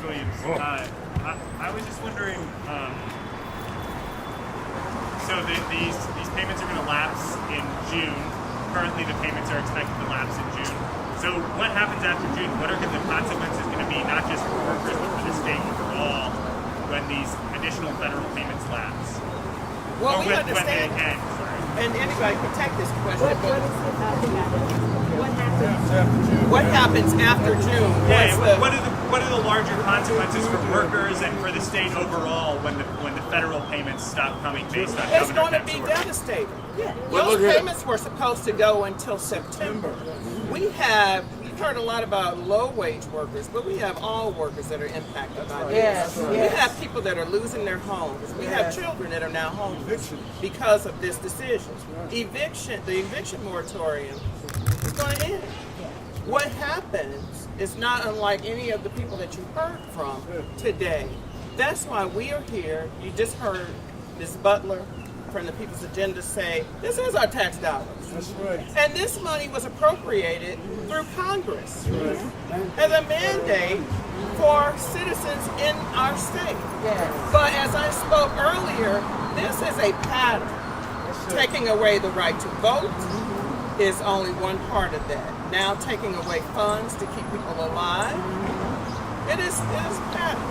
Williams. I was just wondering. So these payments are going to lapse in June. Currently, the payments are expected to lapse in June. So what happens after June? What are the consequences going to be, not just for workers, but for the state overall, when these additional federal payments lapse? Well, or we when understand, they end, sorry. and anybody can take this question, but What happens after June? Yeah, what are the larger consequences for workers and for the state overall when the federal payments stop coming based on It's Governor going to Kemp's be orders? devastating. yeah. Those payments were supposed to go until September. You've heard a lot about low-wage workers, but we have all workers that are impacted by this. Yes, We yes. have people that are losing their homes. We have children that are now homeless because of this decision. The eviction moratorium is going to end. What happens is not unlike any of the people that you heard from today. That's why we are here. You just heard Ms. Butler from the People's Agenda say, this is our tax dollars. That's right. And this money was appropriated through Congress as a mandate for citizens in our state. Yes. But as I spoke earlier, this is a pattern. Taking away the right to vote is only one part of that. Now taking away funds to keep people alive, it is a pattern.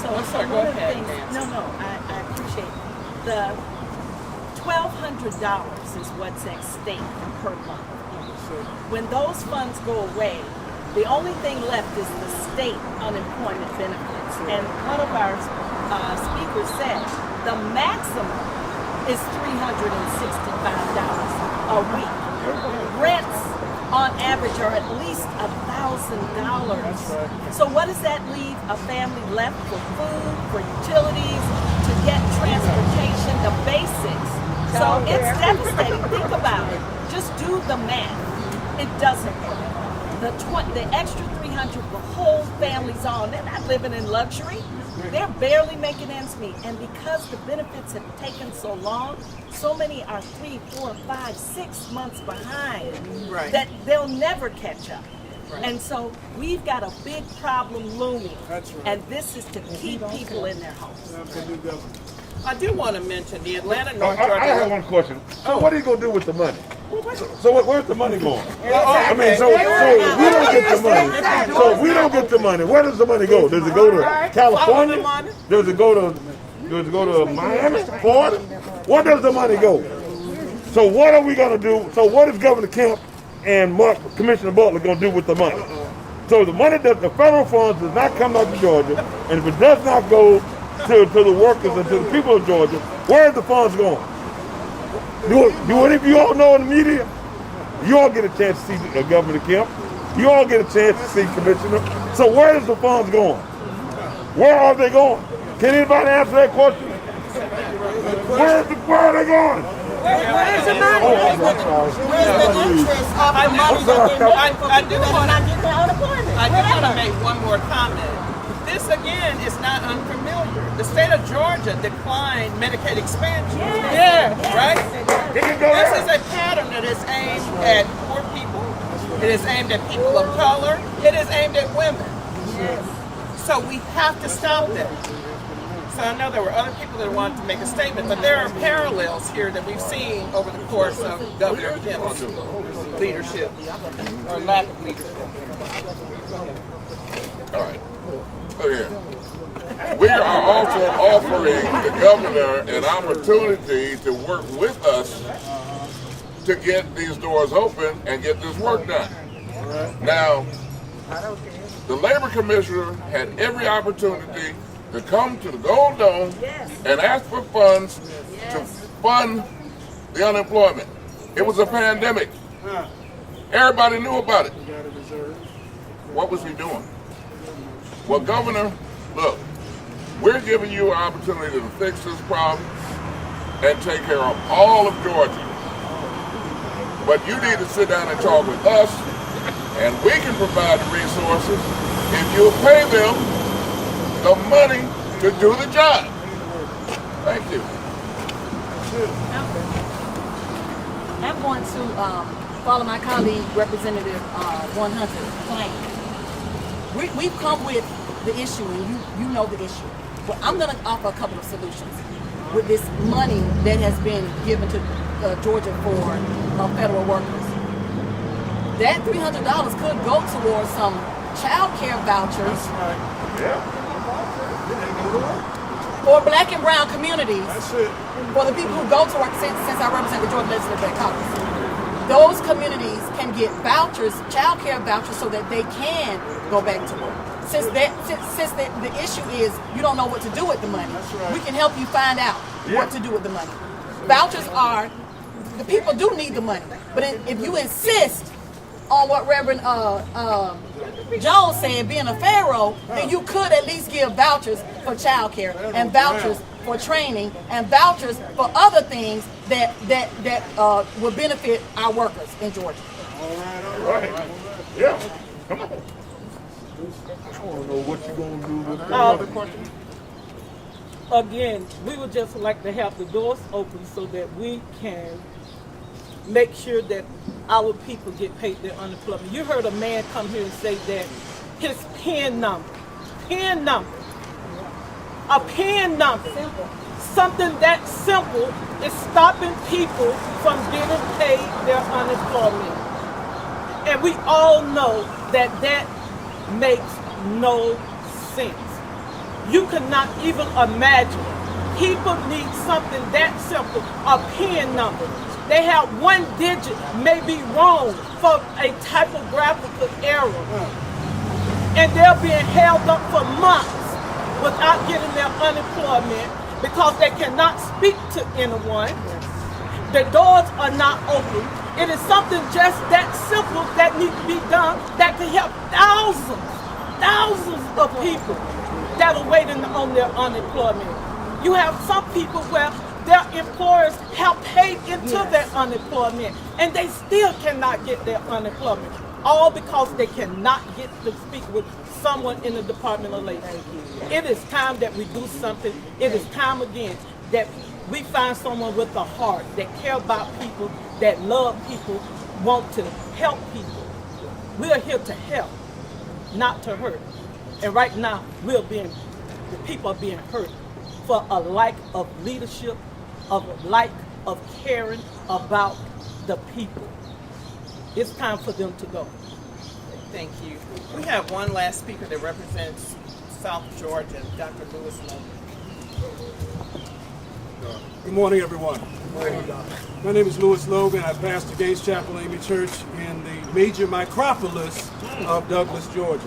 So I'm sorry, go one of the ahead, things, Nancy. I appreciate it. The $1,200 is what's at stake per month. When those funds go away, the only thing left is the state unemployment benefits. And one of our speakers said the maximum is $365 a week. Rents on average are at least $1,000. So what does that leave a family left for food, for utilities, to get transportation, the basics? So it's devastating. Think about it. Just do the math. It doesn't work. The extra 300 will hold families on. They're not living in luxury. They're barely making ends meet. And because the benefits have taken so long, so many are 3, 4, 5, 6 months behind that they'll never catch up. And so we've got a big problem looming. That's right. And this is to keep people in their homes. I do want to mention the Atlanta, I North Georgia. have one question. So what are you gonna do with the money? So where's the money going? I mean, so if we don't get the money. So if we don't get the money, where does the money go? Does it go to California? Does it go to Miami? Florida? Where does the money go? So what are we gonna do? So what is Governor Kemp and Commissioner Butler gonna do with the money? So the money that the federal funds does not come out to Georgia, and if it does not go to the workers and to the people of Georgia, where are the funds going? Do any of you all know in the media? You all get a chance to see Governor Kemp. You all get a chance to see Commissioner. So where is the funds going? Where are they going? Can anybody answer that question? Where are they going? Where's the money? Oh, I'm sorry. I do want Not getting the unemployment. to make one more comment. This again is not unfamiliar. The state of Georgia declined Medicaid expansion. Right? This is a pattern that is aimed at poor people. It is aimed at people of color. It is aimed at women. So we have to stop that. So I know there were other people that wanted to make a statement, but there are parallels here that we've seen over the course of Governor Kemp's leadership, or lack of leadership. All right. Look here. We are also offering the governor an opportunity to work with us to get these doors open and get this work done. Now, the labor commissioner had every opportunity to come to the Gold Dome and ask for funds to fund the unemployment. It was a pandemic. Everybody knew about it. What was he doing? Well, Governor, look, we're giving you an opportunity to fix this problem and take care of all of Georgia. But you need to sit down and talk with us, and we can provide the resources if you'll pay them the money to do the job. Thank you. I'm going to follow my colleague, Representative 100 plan. We've come with the issue, and you know the issue. Well, I'm going to offer a couple of solutions with this money that has been given to Georgia for federal workers. That $300 could go towards some child care vouchers for black and brown communities. That's it. For the people who go to work, since I represent the Georgia Legislative Caucus, those communities can get vouchers, child care vouchers, so that they can go back to work. Since the issue is you don't know what to do with the money, we can help you find out what to do with the money. Vouchers are, the people do need the money, but if you insist on what Reverend Jones said, being a pharaoh, then you could at least give vouchers for child care and vouchers for training and vouchers for other things that will benefit our workers in Georgia. All right. Yeah. Come on. I want to know what you're going to do with the question. Again, we would just like to have the doors open so that we can make sure that our people get paid their unemployment. You heard a man come here and say that his PIN number, a PIN number, something that simple is stopping people from getting paid their unemployment. And we all know that that makes no sense. You cannot even imagine. People need something that simple, a PIN number. They have one digit may be wrong for a typographical error. And they're being held up for months without getting their unemployment because they cannot speak to anyone. The doors are not open. It is something just that simple that needs to be done that can help thousands of people that are waiting on their unemployment. You have some people where their employers have paid into their unemployment and they still cannot get their unemployment. All because they cannot get to speak with someone in the Department of Labor. It is time that we do something. It is time again that we find someone with a heart that care about people, that love people, want to help people. We are here to help, not to hurt. And right now, the people are being hurt for a lack of leadership, of a lack of caring about the people. It's time for them to go. Thank you. We have one last speaker that represents South Georgia, Dr. Lewis Logan. Good morning, everyone. My name is Lewis Logan. I pastor Gaines Chapel Amy Church in the major micropolis of Douglas, Georgia.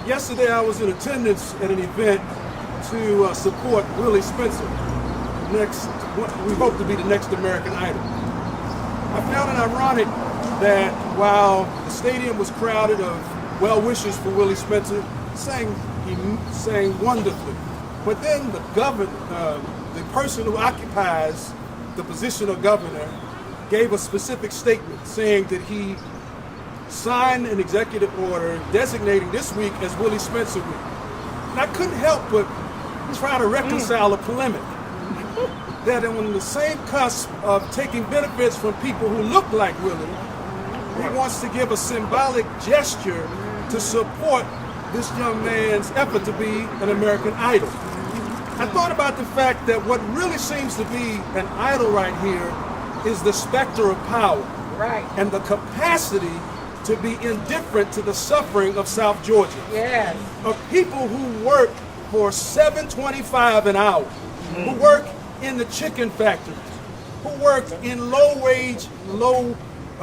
Yesterday, I was in attendance at an event to support Willie Spencer, we hope to be the next American Idol. I found it ironic that while the stadium was crowded of well-wishers for Willie Spencer, he sang wonderfully. But then the person who occupies the position of governor gave a specific statement saying that he signed an executive order designating this week as Willie Spencer Week. And I couldn't help but try to reconcile a polemic that on the same cusp of taking benefits from people who look like Willie, he wants to give a symbolic gesture to support this young man's effort to be an American Idol. I thought about the fact that what really seems to be an idol right here is the specter of power and the capacity to be indifferent to the suffering of South Georgia. Yes. Of people who work for $7.25 an hour, who work in the chicken factories, who work in low-wage, low-end,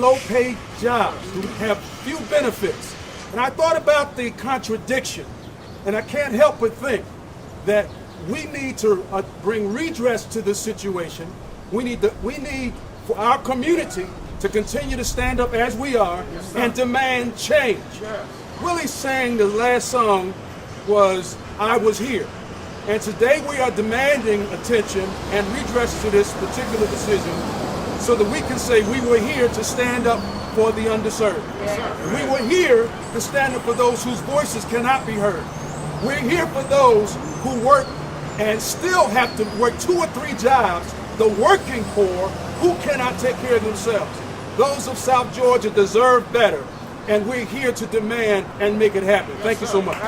low-paid jobs, who have few benefits. And I thought about the contradiction, and I can't help but think that we need to bring redress to this situation. We need for our community to continue to stand up as we are and demand change. Willie sang the last song was "I Was Here." And today we are demanding attention and redress to this particular decision so that we can say we were here to stand up for the underserved. We were here to stand up for those whose voices cannot be heard. We're here for those who work and still have to work 2 or 3 jobs, the working poor who cannot take care of themselves. Those of South Georgia deserve better. and we're here to demand and make it happen. Thank you so much.